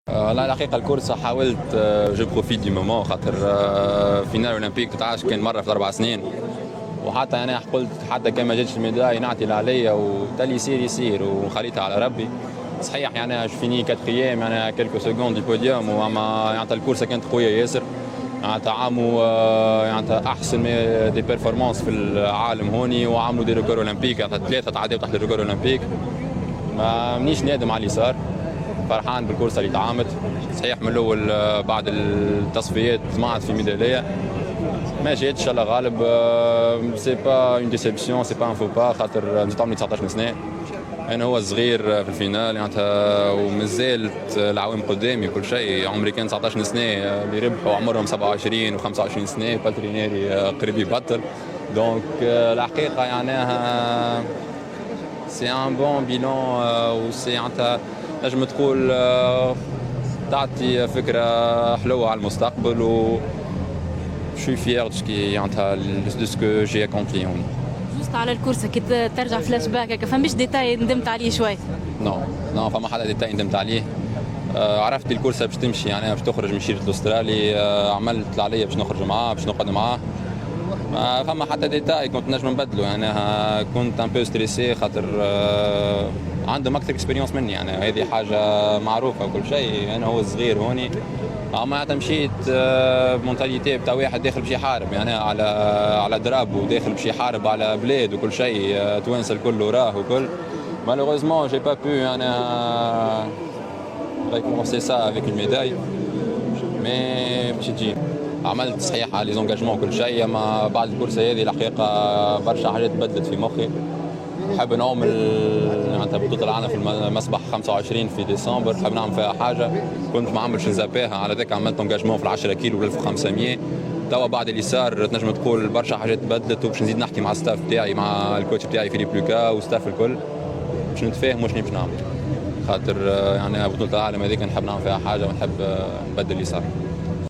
لا الحقيقة الكورسة حاولت جو بروفيت دي مومون خاطر فينال اولمبيك تتعاش كان مرة في 4 سنين، وحتى انا قلت حتى كان ما جاتش الميداي نعطي اللي عليا وتالي يصير يصير وخليتها على ربي. صحيح يعني فيني كاتريام يعني كيلكو سكوند دي بوديوم، وما يعني الكورسة كانت قوية ياسر، يعني عملوا يعني احسن دي بيرفورمانس في العالم هوني، وعملوا دي ريكور اولمبيك، يعني 3 تعديوا تحت الريكور اولمبيك. ما منيش نادم على اللي صار، فرحان بالكورسه اللي تعامت. صحيح من الاول بعد التصفيات طمعت في ميداليه ما جاتش، ان شاء الله غالب. سي با اون ديسيبسيون، سي با ان فو با، خاطر نزيد عمري 19 سنه، انا هو الصغير في الفينال يعني، ومازالت العوام قدامي كل شيء. عمري كان 19 سنه، اللي ربحوا عمرهم 27 و25 سنه، بالترينيري قريب يبطل. دونك الحقيقه يعني سي ان بون بيلون، وسي انت نجم تقول تعطي فكره حلوه على المستقبل، و شوي فيير دو سكو جي اكومبلي هون. جوست على الكورسة كي ترجع فلاش باك هكا فماش ديتاي ندمت عليه شوي؟ نو نو فما حدا ديتاي ندمت عليه. عرفت الكورسه باش تمشي يعني باش تخرج من شيرة الاسترالي، عملت اللي عليا باش نخرج معاه باش نقعد معاه. ما فما حتى ديتاي كنت نجم نبدلو يعني، كنت ان بو ستريسي خاطر عندهم اكثر اكسبيريونس مني يعني، هذه حاجه معروفه وكل شيء. انا هو الصغير هوني، اما مشيت مونتاليتي بتاع واحد داخل باش يحارب يعني على دراب، وداخل باش يحارب على بلاد وكل شيء، توانسه الكل وراه وكل. مالوغوزمون جي با بو انا ريكومونسي سا افيك الميداي، مي باش تجي عملت صحيح على لي زونجاجمون كل شيء. اما بعد الكورسه هذه الحقيقه برشا حاجات بدلت في مخي. نحب نعمل يعني بطولة العالم في المسبح 25 في ديسمبر، نحب نعمل فيها حاجة كنت ما عملش نزابيها، على ذاك عملت انجاجمون في 10 كيلو وال 1500. توا بعد اللي صار تنجم تقول برشا حاجات بدلت، وباش نزيد نحكي مع الستاف بتاعي، مع الكوتش بتاعي فيليب لوكا وستاف الكل، باش نتفاهموا شنو باش نعمل. خاطر يعني بطولة العالم هذيك نحب نعمل فيها حاجة ونحب نبدل اللي صار.